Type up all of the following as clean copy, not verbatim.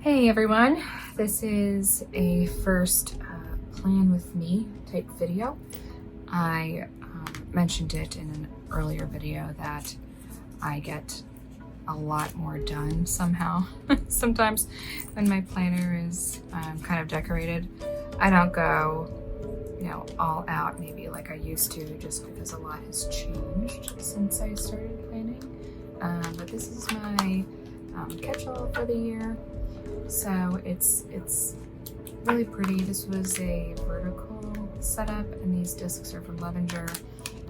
Hey everyone, this is a first plan with me type video. I mentioned it in an earlier video that I get a lot more done somehow. Sometimes when my planner is kind of decorated, I don't go, all out maybe like I used to, just because a lot has changed since I started planning. But this is my catch-all for the year. So it's really pretty. This was a vertical setup, and these discs are from Levenger,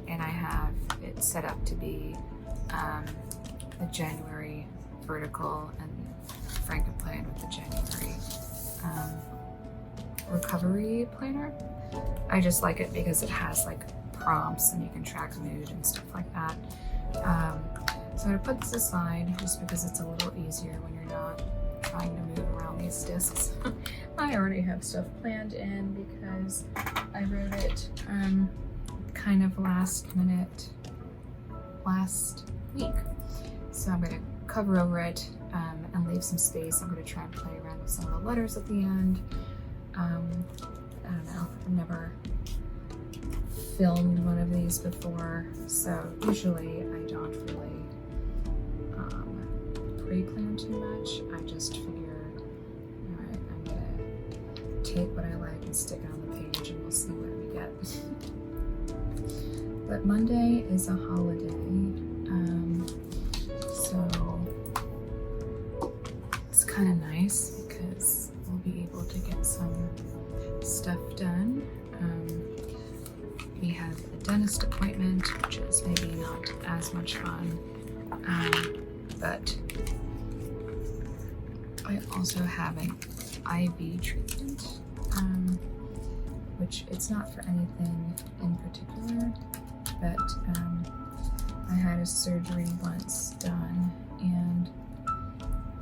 and I have it set up to be the January vertical, and Frank can plan with the January recovery planner. I just like it because it has like prompts and you can track mood and stuff like that. So I'm gonna put this aside just because it's a little easier when you're not trying to move around these discs. I already have stuff planned in because I wrote it kind of last minute last week. So I'm going to cover over it and leave some space. I'm going to try and play around with some of the letters at the end. I don't know, I've never filmed one of these before, so usually I don't really pre-plan too much. I just figure, alright, I'm gonna take what I like and stick it on the page and we'll see what we get. But Monday is a holiday, so it's kind of nice because we'll be able to get some stuff done. We have a dentist appointment, which is maybe not as much fun, but I also have an IV treatment, which it's not for anything in particular, but I had a surgery once done and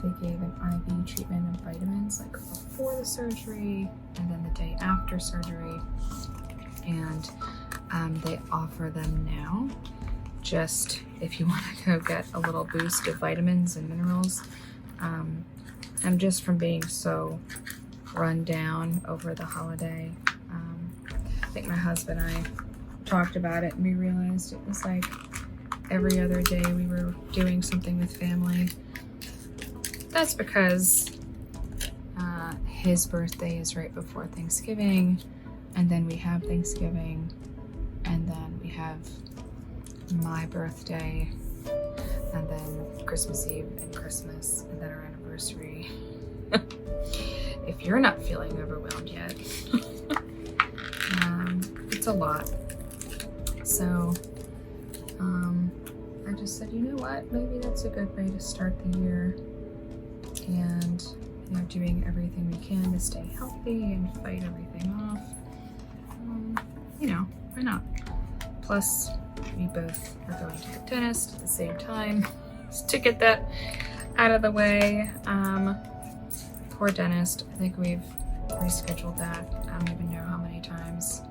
they gave an IV treatment of vitamins like before the surgery and then the day after surgery, and they offer them now just if you want to go get a little boost of vitamins and minerals. And just from being so run down over the holiday, I think my husband and I talked about it and we realized it was like every other day we were doing something with family. That's because his birthday is right before Thanksgiving, and then we have Thanksgiving, and then we have my birthday, and then Christmas Eve and Christmas, and then our anniversary. If you're not feeling overwhelmed yet, it's a lot. So I just said, you know what, maybe that's a good way to start the year, and doing everything we can to stay healthy and fight everything off. Why not? Plus, we both are going to the dentist at the same time, just to get that out of the way. Poor dentist. I think we've rescheduled that. I don't even know how many times.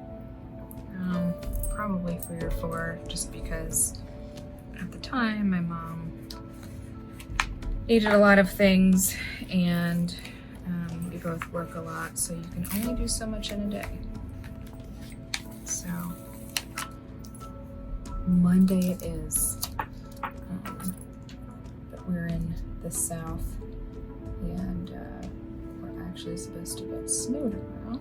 Probably 3 or 4, just because at the time my mom needed a lot of things, and we both work a lot, so you can only do so much in a day. So Monday it is, but we're in the south, and we're actually supposed to get snow tomorrow,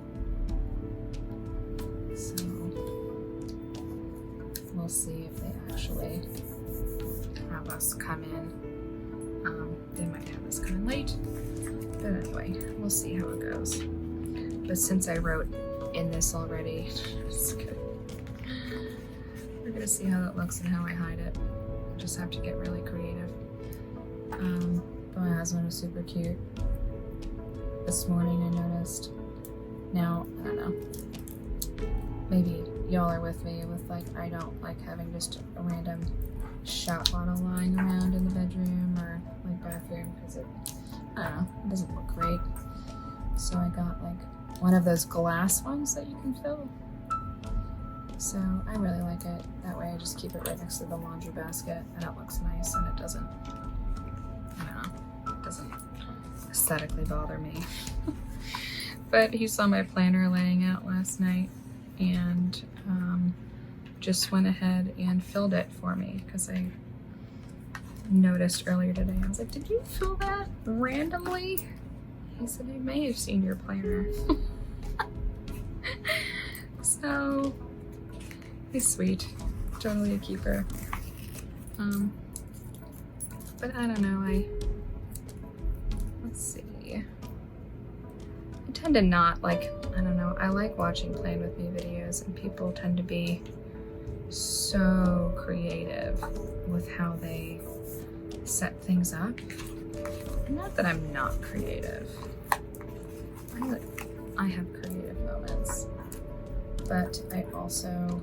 so we'll see if they actually have us come in. They might have us come in late, but anyway, we'll see how it goes. But since I wrote in this already, we're gonna see how that looks and how I hide it. I just have to get really creative. But my husband was super cute. This morning I noticed. Now, I don't know. Maybe y'all are with me with like, I don't like having just a random shot bottle lying around in the bedroom or like bathroom, because it doesn't look great. So I got like one of those glass ones that you can fill. So I really like it. That way I just keep it right next to the laundry basket and it looks nice, and it doesn't aesthetically bother me. But he saw my planner laying out last night and just went ahead and filled it for me because I noticed earlier today. I was like, did you fill that randomly? He said, I may have seen your planner. So, he's sweet. Totally a keeper. But I don't know, let's see. I tend to not like, I don't know, I like watching Plan With Me videos, and people tend to be so creative with how they set things up. Not that I'm not creative. I have creative moments, but I also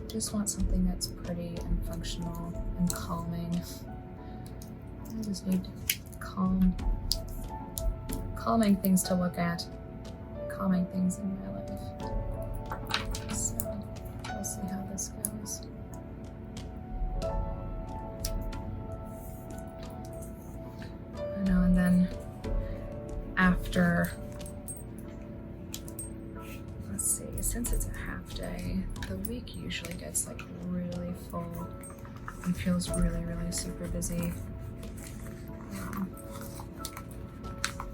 just want something that's pretty and functional and calming. I just need calming things to look at, calming things in my life. So we'll see how this goes. I know, and then after, let's see, since it's a half day, the week usually gets like really full and feels really, really super busy.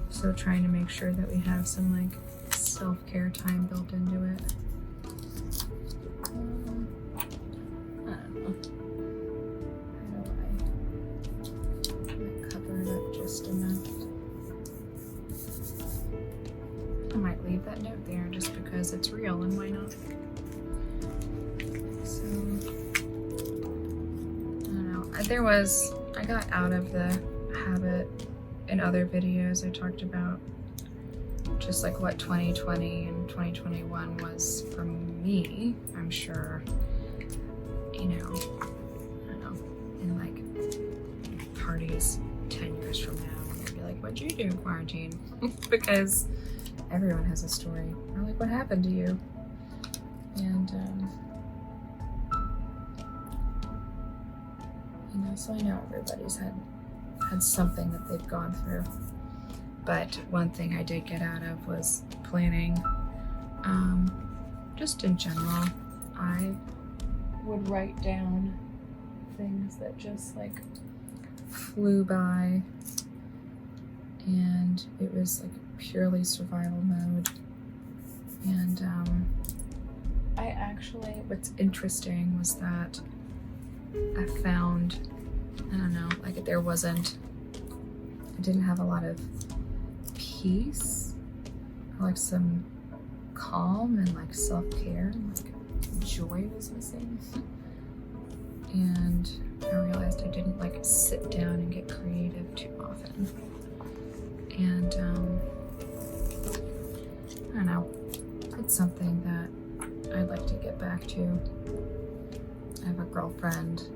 So trying to make sure that we have some like self-care time built into it. I don't know. How do I cover it up just enough? I might leave that note there just because it's real, and why not? So, I don't know. I got out of the habit in other videos. I talked about just like what 2020 and 2021 was for me. I'm sure, you know, I don't know, in like parties 10 years from now, they'll be like, what'd you do in quarantine? Because everyone has a story. Or like, what happened to you? And, you know, so I know everybody's had something that they've gone through. But one thing I did get out of was planning. Just in general, I would write down things that just like flew by, and it was like purely survival mode. And I actually, what's interesting was that I found, I don't know, like I didn't have a lot of peace, or like some calm and like self-care, and like joy was missing. And I realized I didn't like sit down and get creative too often. And I don't know, it's something that I'd like to get back to. I have a girlfriend.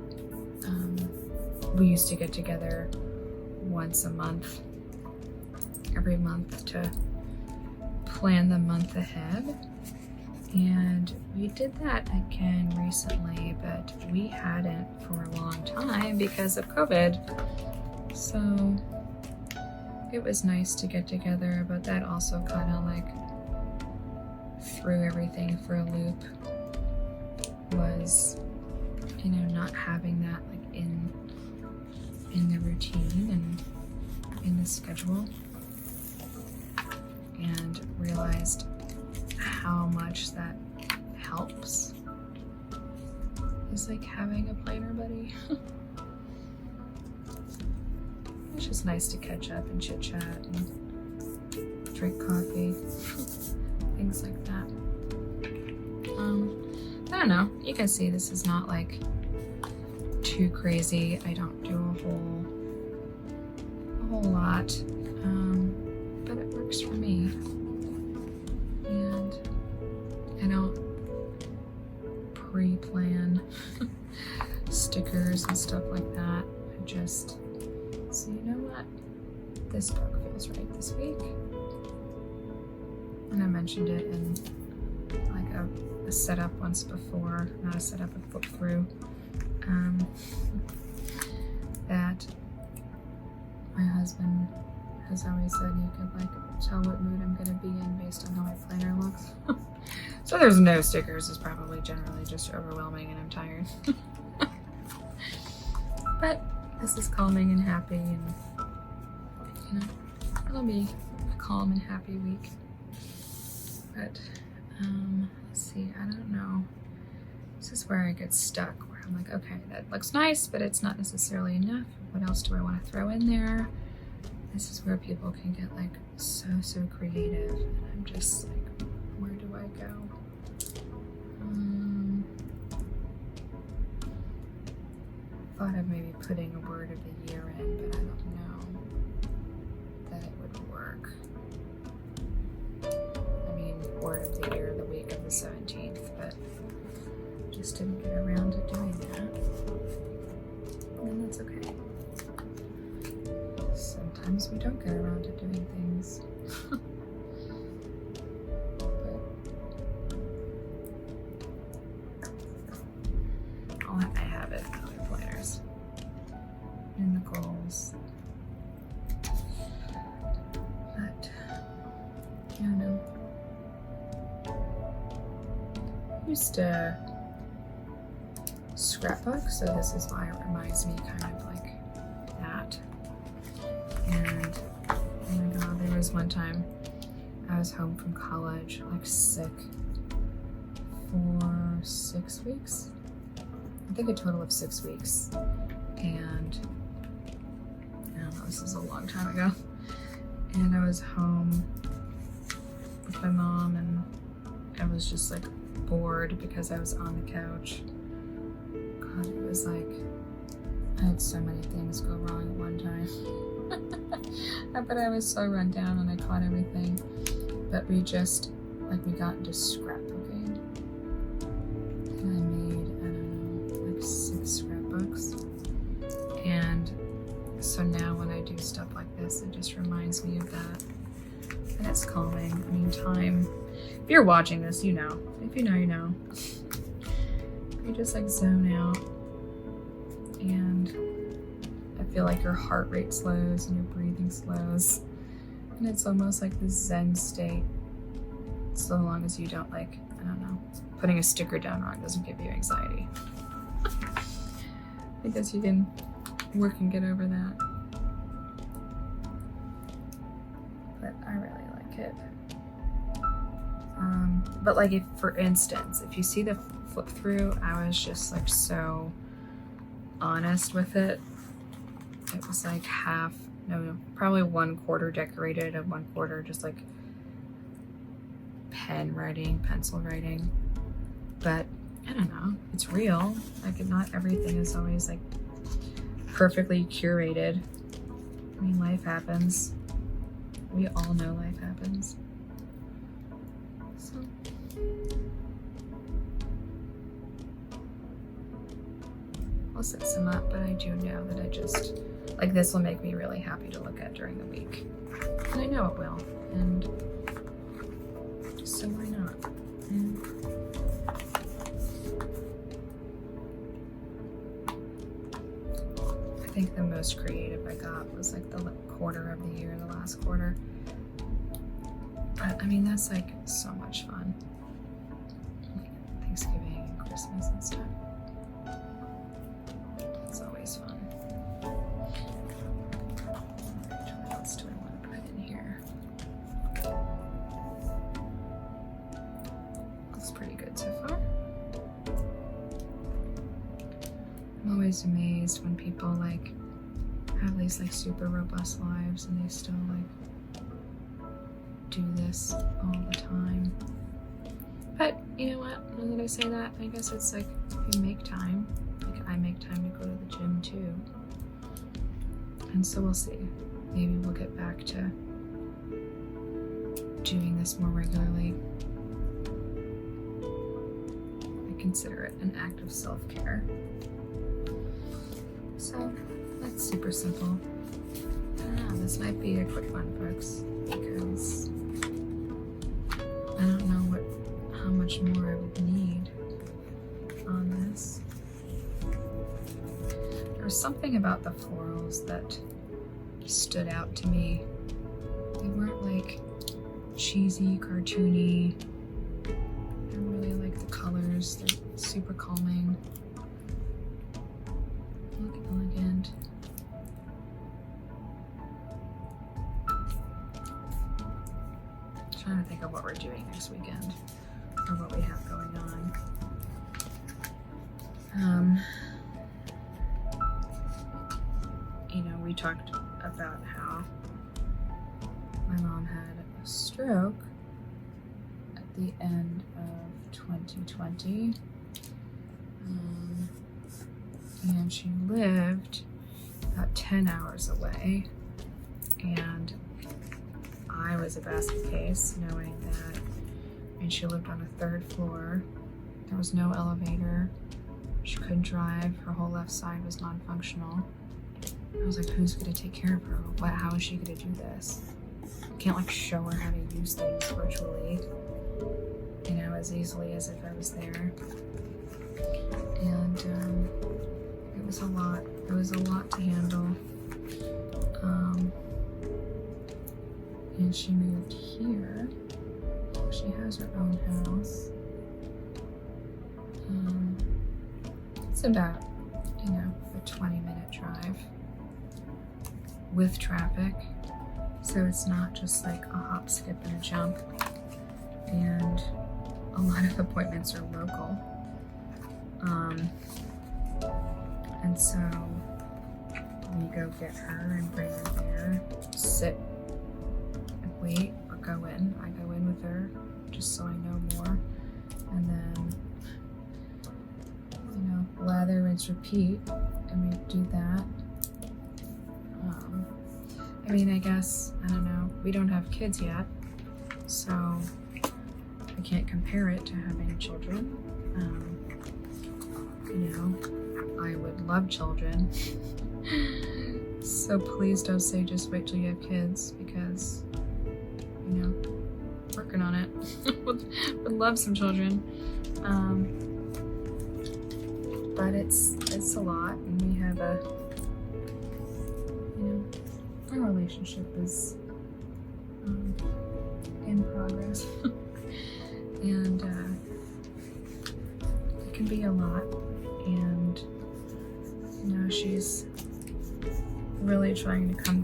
We used to get together once a month, every month, to plan the month ahead. And we did that again recently, but we hadn't for a long time because of COVID. So it was nice to get together, but that also kind of like threw everything for a loop. Was, you know, not having that like in the routine and in the schedule, and realized how much that helps. Is like having a planner buddy. It's just nice to catch up and chit chat and drink coffee, things like that. I don't know, you can see this is not like too crazy. I don't do a whole lot, but it works for me. And I don't pre-plan stickers and stuff like that. I just say, you know what, this book feels right this week. And I mentioned it in like a setup once before, not a setup, a book through. That my husband has always said you could like tell what mood I'm gonna be in based on how my planner looks. So there's no stickers is probably generally just overwhelming and I'm tired. But this is calming and happy, and you know, it'll be a calm and happy week. But let's see, I don't know. This is where I get stuck, where I'm like, okay, that looks nice, but it's not necessarily enough. What else do I want to throw in there? This is where people can get like so creative, and I'm just like, where do I go? Thought of maybe putting a word of the year in, but I don't know that it would work. I mean, word of the year the week of the 17th, but just didn't get around to doing that. And that's okay. Sometimes we don't get around to doing things. I have it in other planners. In the goals. But, I don't know. I used to scrapbook, so this is why it reminds me kind of like that. And, oh my god, there was one time I was home from college, like sick for 6 weeks. I think a total of 6 weeks, and I don't know, this is a long time ago, and I was home with my mom, and I was just like bored because I was on the couch. God, it was like, I had so many things go wrong at one time, but I was so run down and I caught everything, but we just, like, we got into scrapbooking, and I made, 6 scrapbooks, and so now when I do stuff like this, it just reminds me of that, and it's calming. I mean, time, if you're watching this, you know. If you know, you know. You just like zone out, and I feel like your heart rate slows and your breathing slows, and it's almost like this Zen state, so long as you don't, like, I don't know, putting a sticker down wrong doesn't give you anxiety. I guess you can work and get over that. But I really like it. But like, if, for instance, if you see the flip through, I was just like so honest with it. It was like half, no, probably 1/4 decorated and 1/4 just like pen writing, pencil writing. But I don't know, it's real. Like, not everything is always like perfectly curated. I mean, life happens. We all know life happens. So, I'll set some up, but I do know that I just, like, this will make me really happy to look at during the week. And I know it will. And so why not? And I think the most creative I got was like the quarter of the year, the last quarter. But I mean, that's like so much fun. Like Thanksgiving and Christmas and stuff. It's always fun. Alright, what else do I want to put in here? Looks pretty good so far. I'm always amazed when people like have these like super robust lives and they still like do this all the time. But you know what, now that I say that, I guess it's like, if you make time, like I make time to go to the gym too. And so we'll see. Maybe we'll get back to doing this more regularly. I consider it an act of self-care. So that's super simple. I don't know, this might be a quick one, folks, because I don't know how much more I would need on this. There was something about the florals that stood out to me They weren't like cheesy, cartoony. I really like the colors. They're super calming. Look elegant. Trying to think of what we're doing next weekend or what we have going on. You know, we talked about how my mom had a stroke at the end of 2020. And she lived about 10 hours away. And I was a basket case, knowing that, I mean, she lived on a 3rd floor. There was no elevator. She couldn't drive. Her whole left side was non-functional. I was like, who's gonna take care of her? How is she gonna do this? I can't like show her how to use things virtually, you know, as easily as if I was there. And it was a lot. It was a lot to handle. And she moved here. She has her own house. It's about, you know, a 20-minute drive with traffic. So it's not just like a hop, skip, and a jump. And a lot of appointments are local. And so we go get her and bring her there, sit and wait, or go in. I go in with her just so I know more. And then, you know, lather, rinse, repeat, and we do that. I mean, I guess, I don't know, we don't have kids yet, so I can't compare it to having children. You know, I would love children. So please don't say just wait till you have kids, because, you know, working on it. would love some children. But it's a lot, and we have a, you know, our relationship is in progress. And it can be a lot. And, you know, she's really trying to come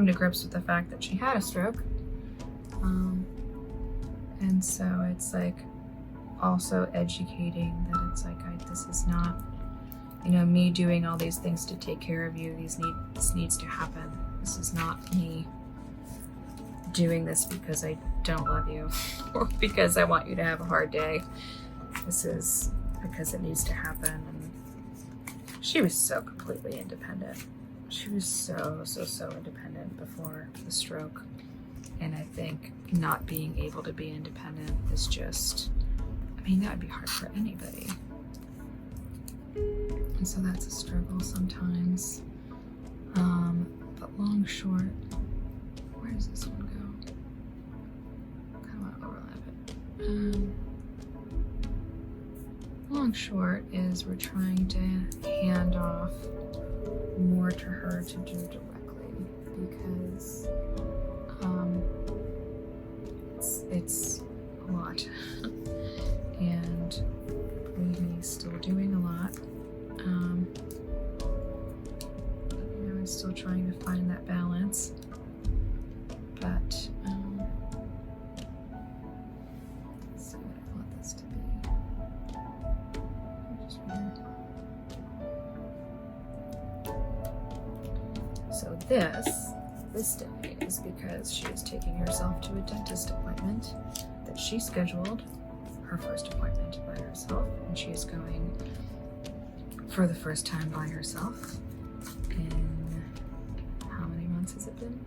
to grips with the fact that she had a stroke. And so it's like also educating that it's like, this is not, you know, me doing all these things to take care of you. This needs to happen. This is not me doing this because I don't love you or because I want you to have a hard day. This is because it needs to happen. And she was so completely independent. She was so independent before the stroke. And I think not being able to be independent is just, I mean, that would be hard for anybody. And so that's a struggle sometimes. But long, short, where does this one go? I kind of want to overlap it. Long, short is we're trying to hand off more to her to do directly, because it's a lot. And Lainey's still doing a lot. You know, I'm still trying to find that balance. But let's see what I want this to be. Just weird. So this day is because she is taking herself to a dentist appointment that she scheduled, her first appointment by herself, and she is going for the first time by herself in, how many months has it been?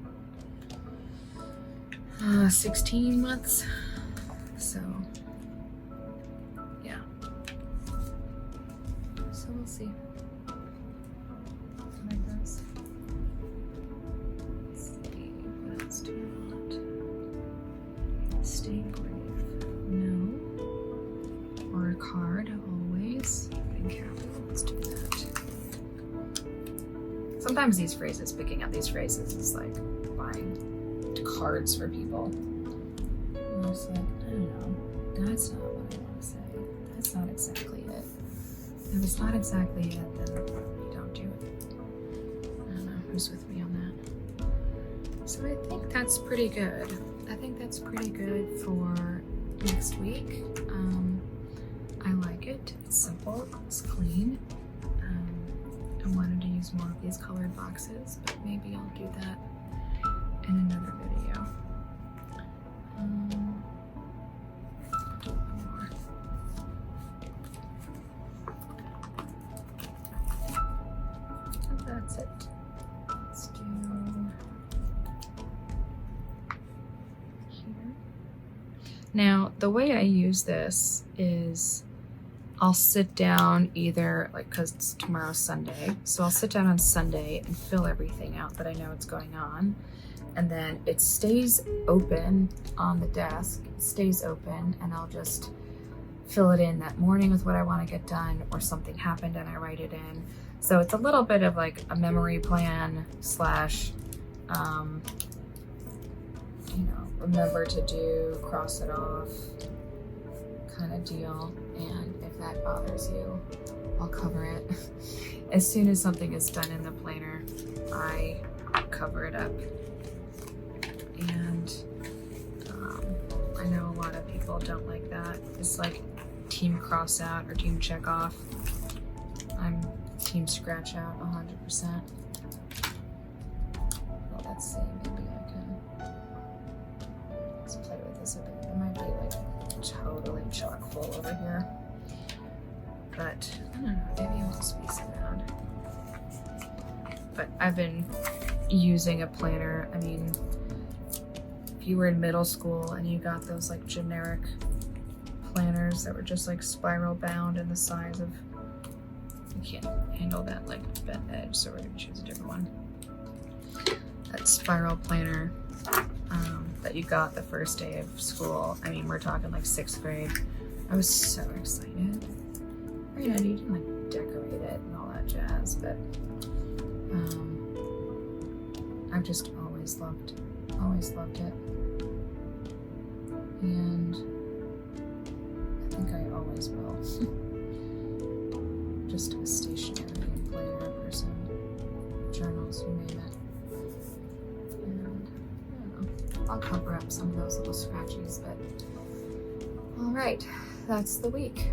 16 months. So yeah, so we'll see how it goes. Let's see, what else do we want? Stay brave. No. Or a card, always. Putting capital. Let's do that. Sometimes these phrases, picking up these phrases is like buying picked cards for people. And I was like, I don't know, that's not what I want to say. That's not exactly it. If it's not exactly it, then you don't do it. I don't know who's with me on that. So I think that's pretty good. I think that's pretty good for next week. I like it. It's simple. It's clean. I wanted to use more of these colored boxes, but maybe I'll do that in another video. I'll do one more. And that's it. Let's do here. Now, the way I use this is I'll sit down either, like, because it's tomorrow's Sunday, so I'll sit down on Sunday and fill everything out that I know is going on. And then it stays open on the desk, it stays open, and I'll just fill it in that morning with what I want to get done, or something happened and I write it in. So it's a little bit of like a memory plan slash, you know, remember to do, cross it off kind of deal. And if that bothers you, I'll cover it. As soon as something is done in the planner, I cover it up. And I know a lot of people don't like that. It's like team cross out or team check off. I'm team scratch out 100%. Well, let's see, maybe I can, let's play with this a bit. It might be like totally chock full over here, but I don't know, maybe I'll just space it around. But I've been using a planner. I mean, if you were in middle school and you got those like generic planners that were just like spiral bound and the size of, you can't handle that like bent edge, so we're gonna choose a different one. That spiral planner that you got the first day of school. I mean, we're talking like 6th grade. I was so excited. You know, you can like decorate it and all that jazz, but I've just always loved it. And I think I always will. Just a stationery and planner person, journals, you name it. I'll cover up some of those little scratches, but all right, that's the week.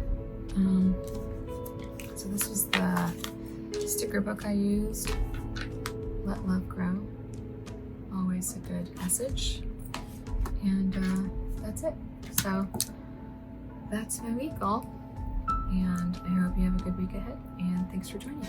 So this was the sticker book I used, Let Love Grow. Always a good message. And that's it. So that's my week, all. And I hope you have a good week ahead, and thanks for joining.